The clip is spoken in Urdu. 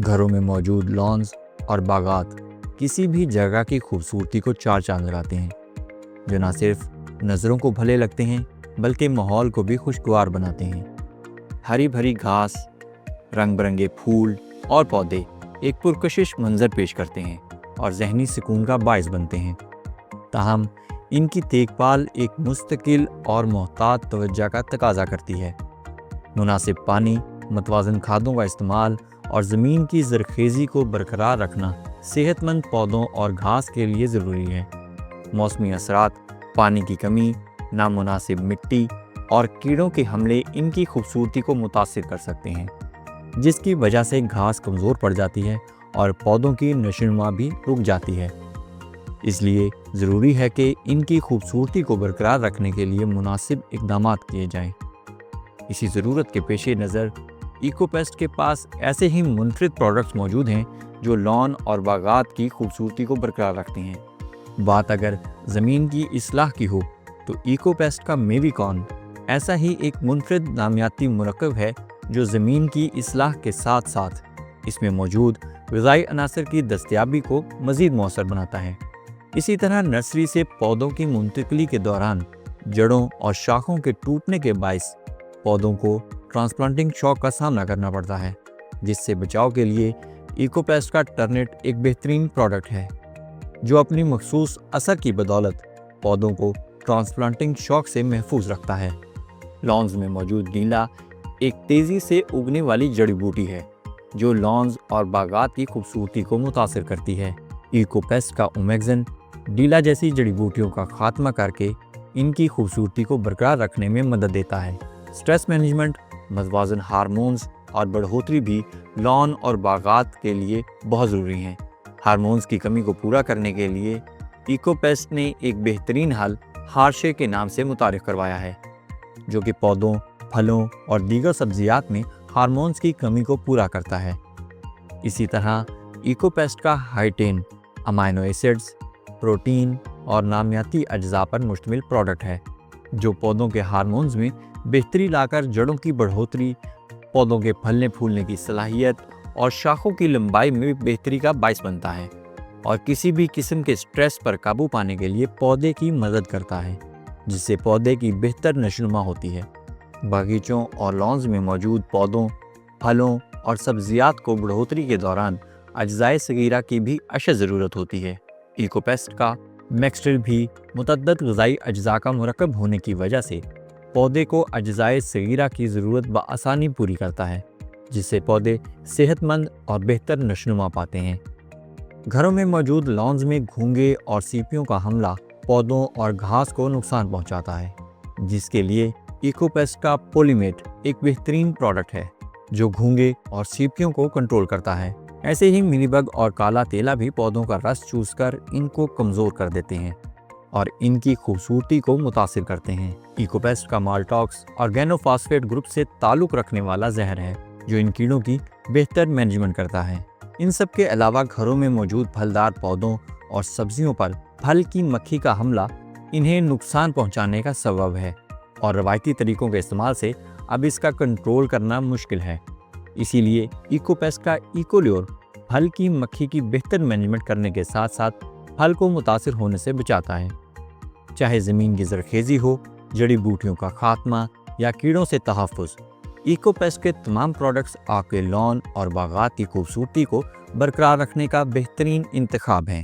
گھروں میں موجود لانز اور باغات کسی بھی جگہ کی خوبصورتی کو چار چاند لگاتے ہیں، جو نہ صرف نظروں کو بھلے لگتے ہیں بلکہ ماحول کو بھی خوشگوار بناتے ہیں۔ ہری بھری گھاس، رنگ برنگے پھول اور پودے ایک پرکشش منظر پیش کرتے ہیں اور ذہنی سکون کا باعث بنتے ہیں۔ تاہم ان کی دیکھ بھال ایک مستقل اور محتاط توجہ کا تقاضا کرتی ہے۔ مناسب پانی، متوازن کھادوں کا استعمال اور زمین کی زرخیزی کو برقرار رکھنا صحت مند پودوں اور گھاس کے لیے ضروری ہے۔ موسمی اثرات، پانی کی کمی، نامناسب مٹی اور کیڑوں کے حملے ان کی خوبصورتی کو متاثر کر سکتے ہیں، جس کی وجہ سے گھاس کمزور پڑ جاتی ہے اور پودوں کی نشوونما بھی رک جاتی ہے۔ اس لیے ضروری ہے کہ ان کی خوبصورتی کو برقرار رکھنے کے لیے مناسب اقدامات کیے جائیں۔ اسی ضرورت کے پیش نظر ایکو پیسٹ کے پاس ایسے ہی منفرد پروڈکٹس موجود ہیں جو لان اور باغات کی خوبصورتی کو برقرار رکھتے ہیں۔ بات اگر زمین کی اصلاح کی ہو تو ایکو پیسٹ کا میوی کارن ایسا ہی ایک منفرد نامیاتی مرکب ہے جو زمین کی اصلاح کے ساتھ ساتھ اس میں موجود غذائی عناصر کی دستیابی کو مزید مؤثر بناتا ہے۔ اسی طرح نرسری سے پودوں کی منتقلی کے دوران جڑوں اور شاخوں کے ٹوٹنے کے باعث پودوں کو ٹرانسپلانٹنگ شاک کا سامنا کرنا پڑتا ہے، جس سے بچاؤ کے لیے ایکو پیسٹ کا ٹرنٹ ایک بہترین پروڈکٹ ہے جو اپنی مخصوص اثر کی بدولت پودوں کو ٹرانسپلانٹنگ شاک سے محفوظ رکھتا ہے۔ لانز میں موجود ڈیلا ایک تیزی سے اگنے والی جڑی بوٹی ہے جو لانز اور باغات کی خوبصورتی کو متاثر کرتی ہے۔ ایکو پیسٹ کا اومیگزن ڈیلا جیسی جڑی بوٹیوں کا خاتمہ کر کے ان کی خوبصورتی کو برقرار رکھنے میں مدد دیتا ہے۔ سٹریس مینجمنٹ، متوازن ہارمونز اور بڑھوتری بھی لان اور باغات کے لیے بہت ضروری ہیں۔ ہارمونز کی کمی کو پورا کرنے کے لیے ایکو پیسٹ نے ایک بہترین حل ہارشے کے نام سے متعارف کروایا ہے، جو کہ پودوں، پھلوں اور دیگر سبزیات میں ہارمونز کی کمی کو پورا کرتا ہے۔ اسی طرح ایکو پیسٹ کا ہائٹین امائنو ایسڈز، پروٹین اور نامیاتی اجزاء پر مشتمل پروڈکٹ ہے جو پودوں کے ہارمونز میں بہتری لا کر جڑوں کی بڑھوتری، پودوں کے پھلنے پھولنے کی صلاحیت اور شاخوں کی لمبائی میں بہتری کا باعث بنتا ہے، اور کسی بھی قسم کے سٹریس پر قابو پانے کے لیے پودے کی مدد کرتا ہے، جس سے پودے کی بہتر نشوونما ہوتی ہے۔ باغیچوں اور لانز میں موجود پودوں، پھلوں اور سبزیات کو بڑھوتری کے دوران اجزائے صغیرہ کی بھی اشد ضرورت ہوتی ہے۔ ایکو پیسٹ کا میکسٹر بھی متعدد غذائی اجزاء کا مرکب ہونے کی وجہ سے پودے کو اجزائے صغیرہ کی ضرورت بآسانی پوری کرتا ہے، جس سے پودے صحت مند اور بہتر نشوونما پاتے ہیں۔ گھروں میں موجود لانز میں گھونگھے اور سیپیوں کا حملہ پودوں اور گھاس کو نقصان پہنچاتا ہے، جس کے لیے ایکو پیسٹ کا پولیمیٹ ایک بہترین پروڈکٹ ہے جو گھونگھے اور سیپیوں کو کنٹرول کرتا ہے۔ ایسے ہی منی بگ اور کالا تیلا بھی پودوں کا رس چوس کر ان کو کمزور کر دیتے ہیں اور ان کی خوبصورتی کو متاثر کرتے ہیں۔ ایکو پیسٹ کا مالٹاکس آرگینو فاسفیٹ گروپ سے تعلق رکھنے والا زہر ہے جو ان کیڑوں کی بہتر مینجمنٹ کرتا ہے۔ ان سب کے علاوہ گھروں میں موجود پھلدار پودوں اور سبزیوں پر پھل کی مکھی کا حملہ انہیں نقصان پہنچانے کا سبب ہے، اور روایتی طریقوں کے استعمال سے اب اس کا کنٹرول کرنا مشکل ہے۔ اسی لیے ایکو پیسٹ کا ایکولیور پھل کی مکھی کی بہتر مینجمنٹ کرنے کے ساتھ ساتھ پھل کو متاثر ہونے سے بچاتا ہے۔ چاہے زمین کی زرخیزی ہو، جڑی بوٹیوں کا خاتمہ یا کیڑوں سے تحفظ، ایکو پیسٹ کے تمام پروڈکٹس آپ کے لان اور باغات کی خوبصورتی کو برقرار رکھنے کا بہترین انتخاب ہیں۔